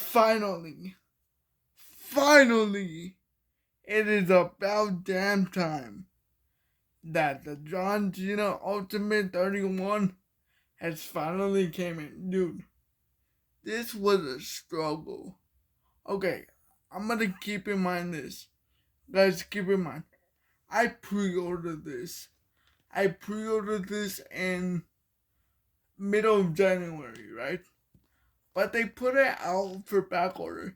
finally, it is about damn time that the John Cena Ultimate 31 has finally came in. Dude, this was a struggle. Okay, I'm gonna keep in mind this. Guys, keep in mind, I pre-ordered this. I pre-ordered this in middle of January, right? But they put it out for back order,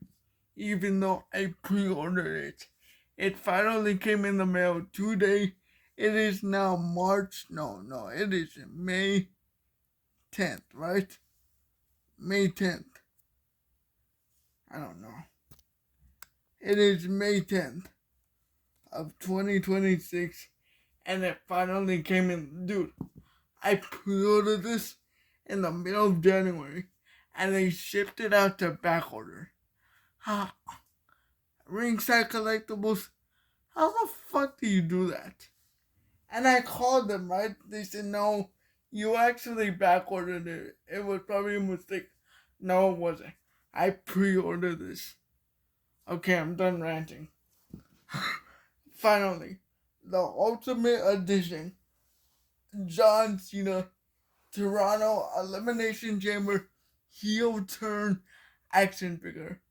even though I pre-ordered it. It finally came in the mail today. It is now March. No, it is May 10th, right? May 10th. I don't know. It is May 10th of 2026, and it finally came in. Dude, I pre-ordered this in the middle of January, and they shipped it out to back order. Ringside Collectibles, how the fuck do you do that? And I called them, right? They said, no, you actually back ordered it. It was probably a mistake. No, it wasn't. I pre-ordered this. Okay, I'm done ranting. Finally, the Ultimate Edition John Cena Toronto Elimination Chamber heel turn action figure.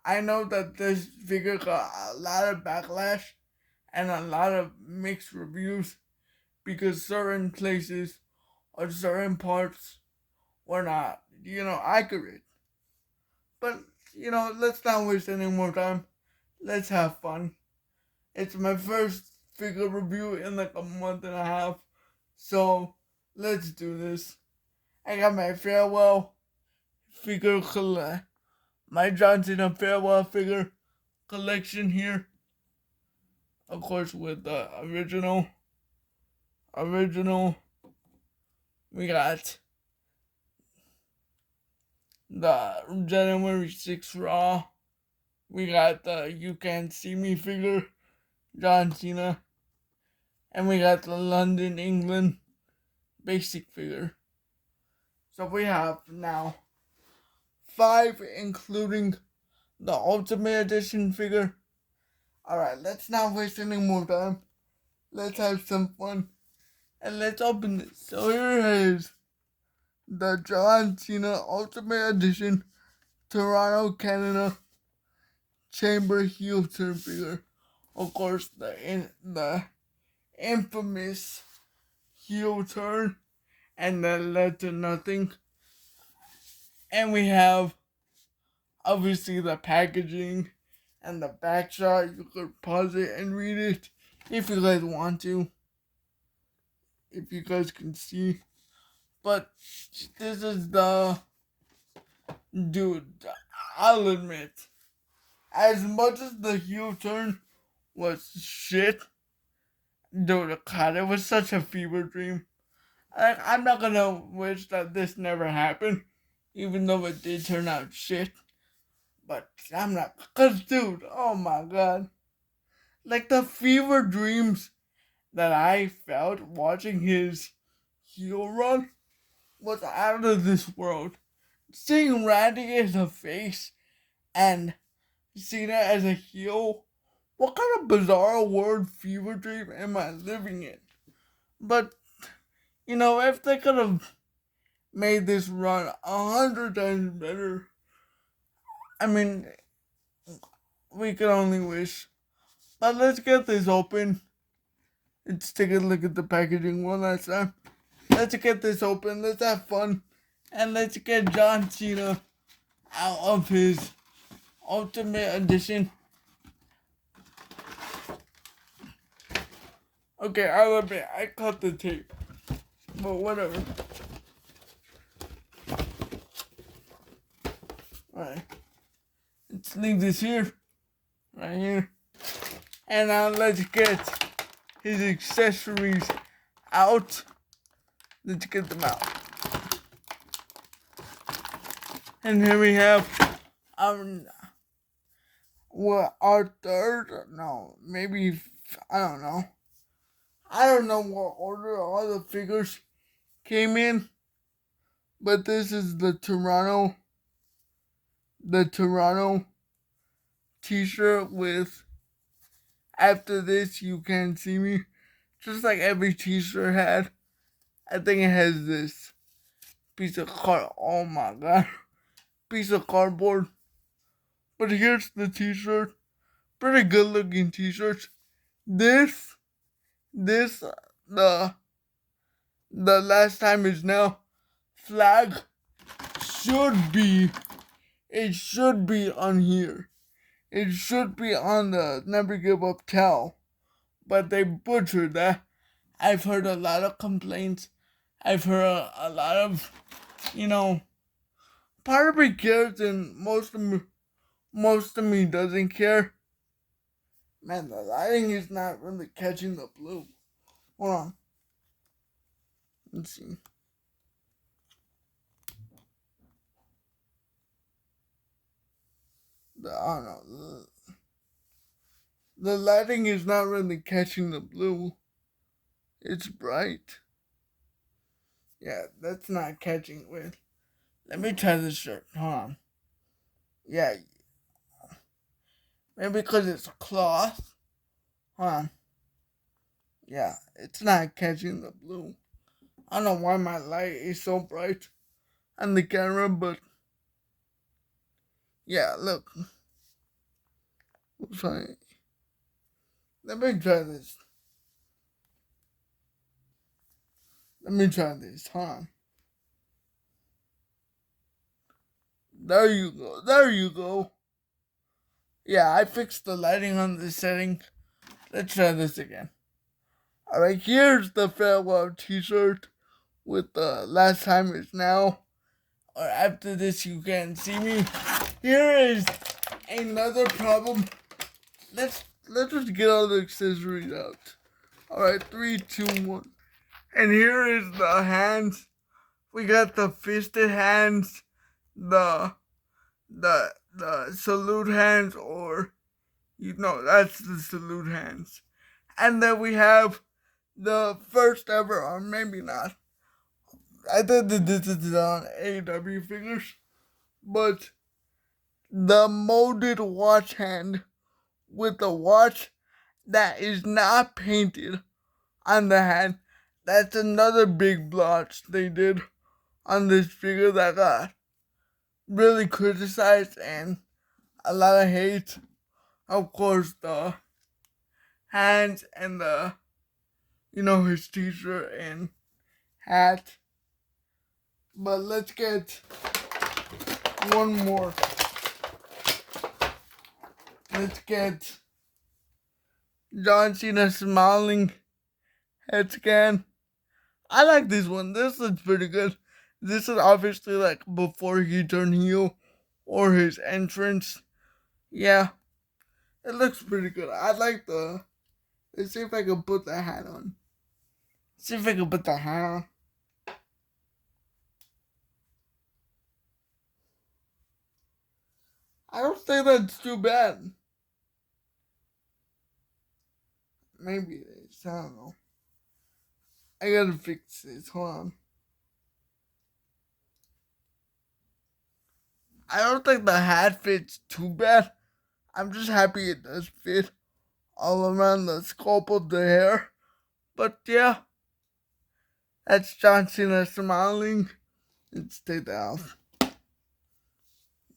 I know that this figure got a lot of backlash and a lot of mixed reviews because certain places or certain parts were not, accurate. But, let's not waste any more time. Let's have fun. It's my first figure review in like a month and a half. So, let's do this. I got my farewell figure my John Cena farewell figure collection here. Of course, with the original. We got the January 6th Raw. We got the You Can't See Me figure, John Cena. And we got the London, England basic figure. So we have now 5, including the Ultimate Edition figure. Alright, let's not waste any more time. Let's have some fun. And let's open this. So here is the John Cena Ultimate Edition Toronto, Canada Chamber heel turn figure. Of course, the infamous heel turn and that led to nothing. And we have obviously the packaging and the back shot. You could pause it and read it if you guys want to. If you guys can see. But this is the dude, I'll admit, as much as the heel turn was shit, dude, God, it was such a fever dream. I'm not gonna wish that this never happened, even though it did turn out shit. But I'm not, cause dude, oh my god. Like the fever dreams that I felt watching his heel run was out of this world. Seeing Randy as a face and Cena as a heel, what kind of bizarre world fever dream am I living in? But, if they could have made this run 100 times better, I mean, we could only wish. But let's get this open. Let's take a look at the packaging one last time. Let's get this open. Let's have fun. And let's get John Cena out of his Ultimate Edition. Okay, I'll admit, I cut the tape. But whatever. Alright. Let's leave this here. Right here. And now let's get his accessories out. Let's get them out. And here we have our third, no, maybe, I don't know. I don't know what order all the figures came in, but this is the Toronto the Toronto t-shirt with "After this you can't see me," just like every t-shirt had. I think it has this piece of oh my god, piece of cardboard. But here's the t-shirt. Pretty good looking t-shirt. This, this, the last time is now flag should be, it should be on here. It should be on the Never Give Up towel. But they butchered that. I've heard a lot of complaints. I've heard a lot of, part of me cares and most of me doesn't care. Man, the lighting is not really catching the blue. Hold on. Let's see. I don't know. The lighting is not really catching the blue. It's bright. Yeah, that's not catching with. Let me try this shirt. Hold on. Yeah. Maybe because it's cloth. Hold on. Yeah, it's not catching the blue. I don't know why my light is so bright on the camera, but yeah, look. Sorry. Let me try this. Hold on. There you go. There you go. Yeah, I fixed the lighting on the setting. Let's try this again. Alright, here's the farewell t-shirt with the "Last Time Is Now," or "After this you can't see me." Here is another problem. Let's just get all the accessories out. Alright, 3, 2, 1. And here is the hands. We got the fisted hands, the salute hands, or that's the salute hands. And then we have the first ever, or maybe not. I think that this is on AW figures, but the molded watch hand with the watch that is not painted on the hand. That's another big blotch they did on this figure that got really criticized and a lot of hate. Of course, the hands and his t-shirt and hat. But let's get one more. Let's get John Cena smiling head scan. I like this one. This looks pretty good. This is obviously like before he turned heel or his entrance. Yeah, it looks pretty good. I like let's see if I can put the hat on. See if I can put the hat on. I don't think that's too bad. Maybe it is. I don't know. I gotta fix this. Hold on. I don't think the hat fits too bad. I'm just happy it does fit all around the scope of the hair. But yeah, that's John Cena smiling. Let's take that off.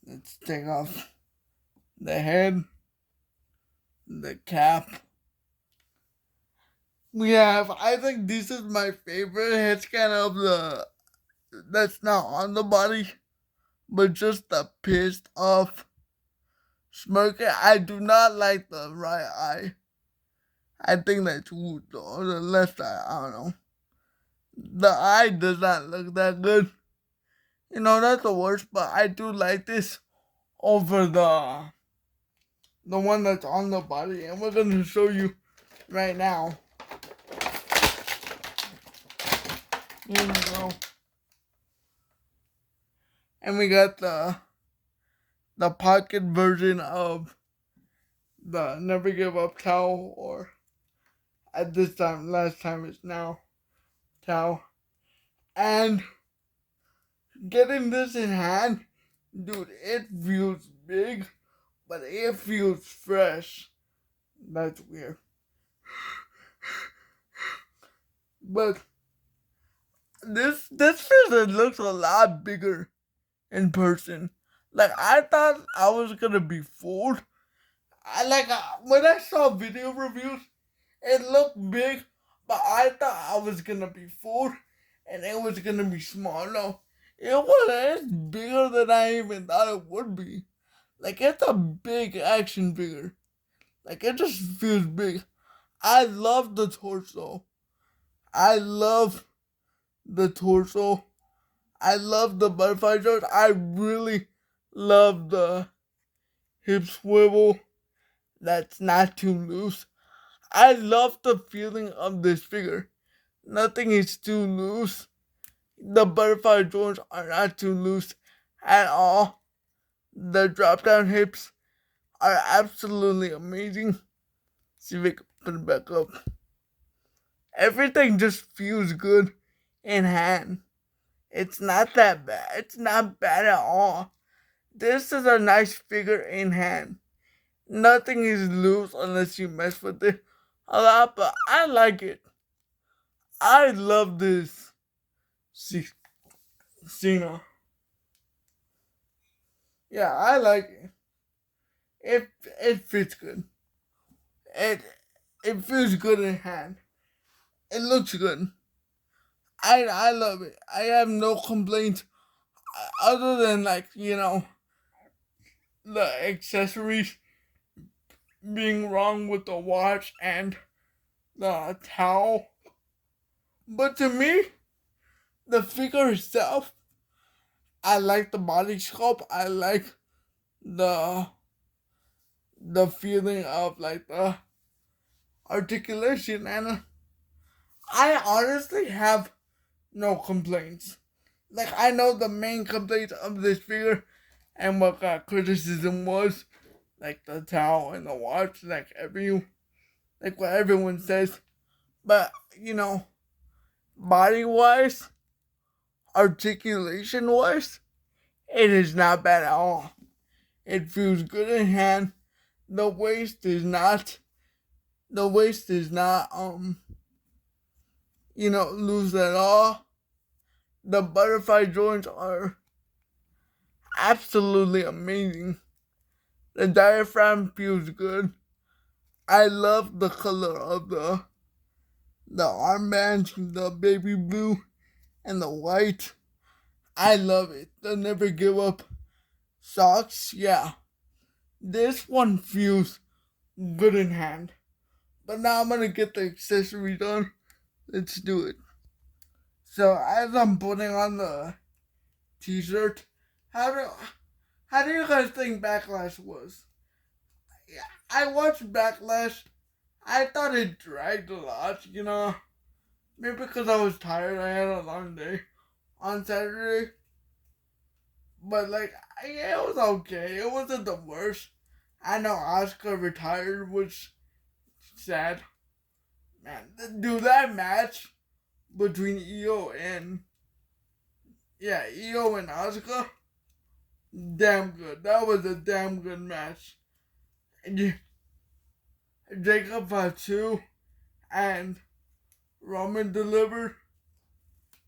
Let's take off the head, the cap. We have, I think this is my favorite head scan of that's not on the body, but just the pissed off smirking. I do not like the right eye. I think that's the left eye, I don't know. The eye does not look that good. That's the worst, but I do like this over the one that's on the body, and we're going to show you right now. Here we go. And we got the pocket version of the Never Give Up towel, or at this time, Last Time Is Now towel. And getting this in hand, dude, it feels big, but it feels fresh. That's weird. But this figure looks a lot bigger in person. Like I thought I was gonna be fooled. When I saw video reviews, it looked big, but I thought I was gonna be fooled, and it was gonna be small. No, it wasn't. It's bigger than I even thought it would be. Like it's a big action figure. Like it just feels big. I love the torso. I love the torso. I love the butterfly joints. I really love the hip swivel. That's not too loose. I love the feeling of this figure. Nothing is too loose. The butterfly joints are not too loose at all. The drop down hips are absolutely amazing. See if we can put it back up. Everything just feels good in hand. It's not that bad. It's not bad at all. This is a nice figure in hand. Nothing is loose unless you mess with it a lot, but I like it. I love this Cena. Yeah, I like it. It fits good. It it feels good in hand. It looks good. I love it. I have no complaints other than the accessories being wrong with the watch and the towel. But to me, the figure itself, I like the body sculpt. I like the the feeling of like the articulation, and I honestly have no complaints. Like I know the main complaint of this figure and what criticism was, like the towel and the watch, like what everyone says. But body wise, articulation wise, it is not bad at all. It feels good in hand. The waist is not. The waist is not loose at all. The butterfly joints are absolutely amazing. The diaphragm feels good. I love the color of the armbands, the baby blue and the white. I love it. The never give up socks. Yeah, this one feels good in hand. But now I'm gonna get the accessory done. Let's do it. So as I'm putting on the t-shirt, how do how do you guys think Backlash was? Yeah, I watched Backlash. I thought it dragged a lot. Maybe because I was tired. I had a long day on Saturday. But yeah, it was okay. It wasn't the worst. I know Asuka retired, which sad. Man, dude, that match between Io and Asuka, damn good. That was a damn good match. And Jacob Fatu and Roman delivered.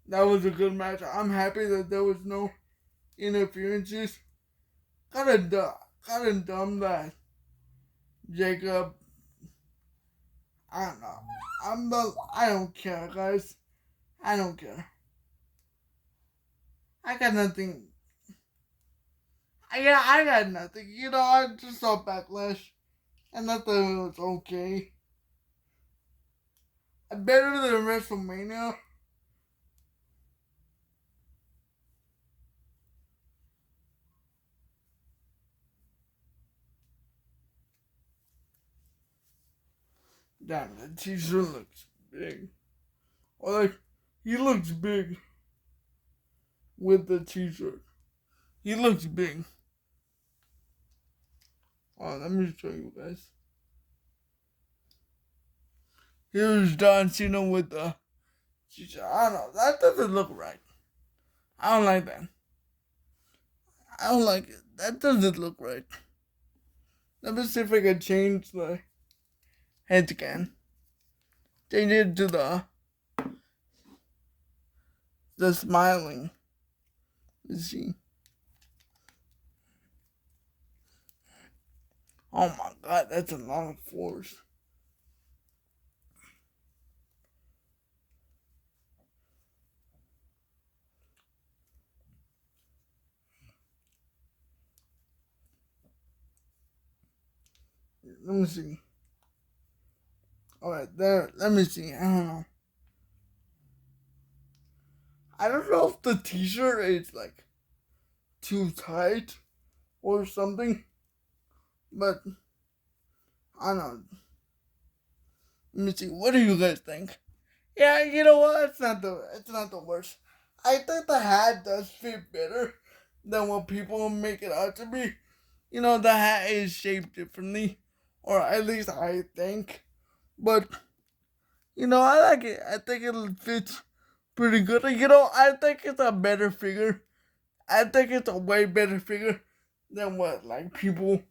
That was a good match. I'm happy that there was no interferences. Kinda dumb that Jacob. I don't know. I don't care, guys. I don't care. I got nothing. I got nothing. I just saw Backlash, and I thought it was okay. Better than WrestleMania. Damn, the t-shirt looks big. Or he looks big with the t-shirt. He looks big. Oh, let me show you guys. Here's John Cena with the t-shirt. I don't know. That doesn't look right. I don't like that. I don't like it. That doesn't look right. Let me see if I can change the head scan. Change it to the smiling. Let's see. Oh my god, that's a lot of force. Let me see. Alright, there. Let me see. I don't know. I don't know if the t-shirt is like too tight or something, but I don't know. Let me see. What do you guys think? Yeah, you know what? It's not the worst. I think the hat does fit better than what people make it out to be. You know, the hat is shaped differently, or at least I think. But I like it. I think it fits pretty good. I think it's a better figure. I think it's a way better figure than what like people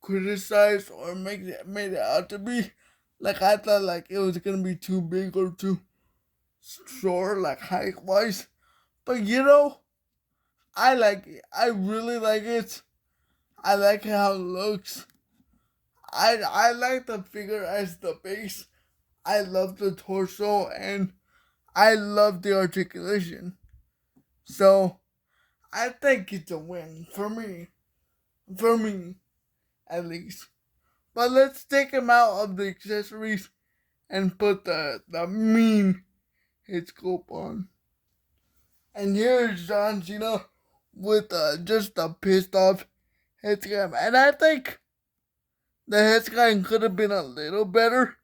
criticize or made it out to be. Like I thought like it was gonna be too big or too short, like height wise. But I like it. I really like it. I like how it looks. I like the figure as the base. I love the torso and I love the articulation. So I think it's a win for me. For me, at least. But let's take him out of the accessories and put the mean head sculpt on. And here's John Cena with just a pissed off head sculpt. And I think the head sculpt could have been a little better.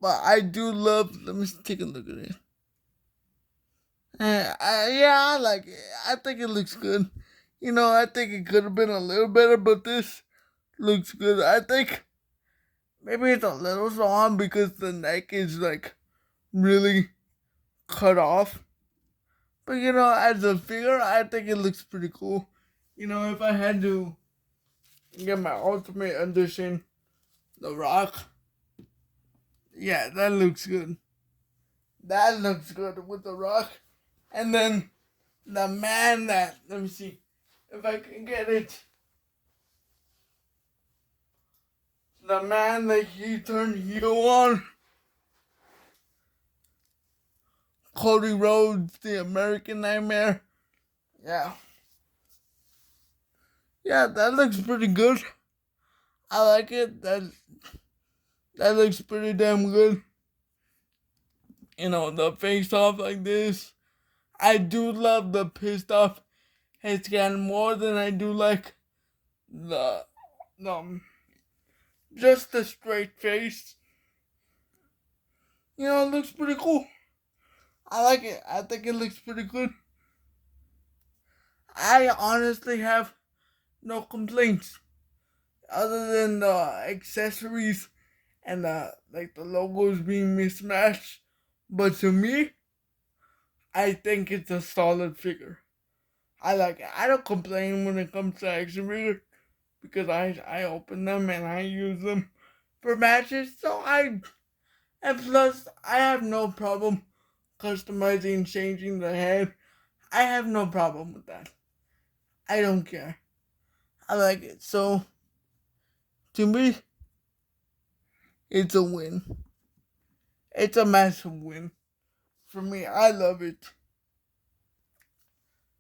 But I do love. Let me take a look at it. Yeah, I like it. I think it looks good. I think it could have been a little better, but this looks good. I think maybe it's a little long because the neck is like really cut off. But as a figure, I think it looks pretty cool. If I had to get my Ultimate Edition, The Rock, yeah, that looks good. That looks good with The Rock. And then the man that, let me see if I can get it. The man that he turned heel on, Cody Rhodes, the American Nightmare. Yeah. Yeah, that looks pretty good. I like it. That looks pretty damn good. The face off like this. I do love the pissed off head scan more than I do like the just the straight face. It looks pretty cool. I like it. I think it looks pretty good. I honestly have no complaints other than the accessories and the logos being mismatched. But to me, I think it's a solid figure. I like it. I don't complain when it comes to action figures because I open them and I use them for matches. And plus I have no problem customizing, changing the head. I have no problem with that. I don't care. I like it. So to me, it's a win. It's a massive win for me. I love it.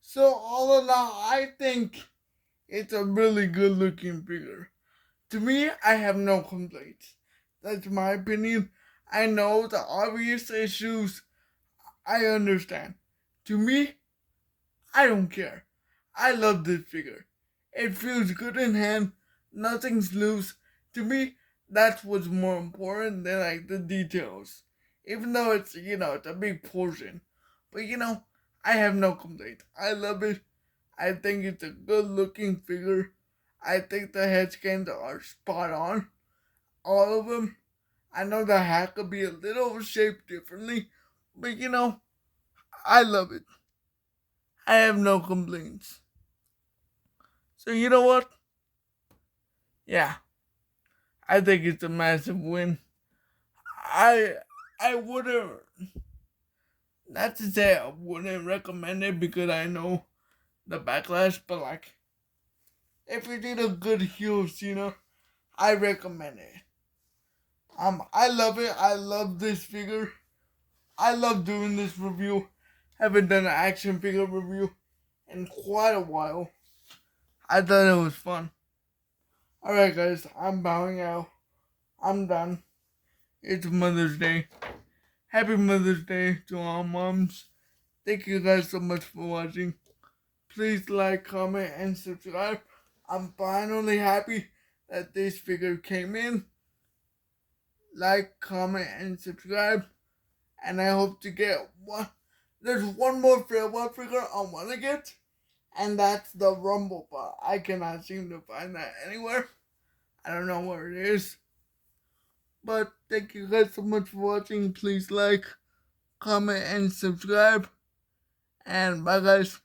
So all in all, I think it's a really good looking figure. To me, I have no complaints. That's my opinion. I know the obvious issues. I understand. To me, I don't care. I love this figure. It feels good in hand. Nothing's loose. To me, that's what's more important than like the details. Even though it's a big portion. But I have no complaint. I love it. I think it's a good looking figure. I think the head scans are spot on. All of them. I know the hat could be a little shaped differently. But I love it. I have no complaints. So you know what? Yeah, I think it's a massive win. I I wouldn't, not to say I wouldn't recommend it because I know the backlash, but like if you need a good heel Cena, I recommend it. I love it. I love this figure. I love doing this review. Haven't done an action figure review in quite a while. I thought it was fun. Alright guys, I'm bowing out. I'm done. It's Mother's Day. Happy Mother's Day to all moms. Thank you guys so much for watching. Please like, comment, and subscribe. I'm finally happy that this figure came in. Like, comment, and subscribe. And I hope to get one. There's one more farewell figure I want to get. And that's the Rumble Bot. I cannot seem to find that anywhere. I don't know where it is. But thank you guys so much for watching. Please like, comment, and subscribe. And bye guys.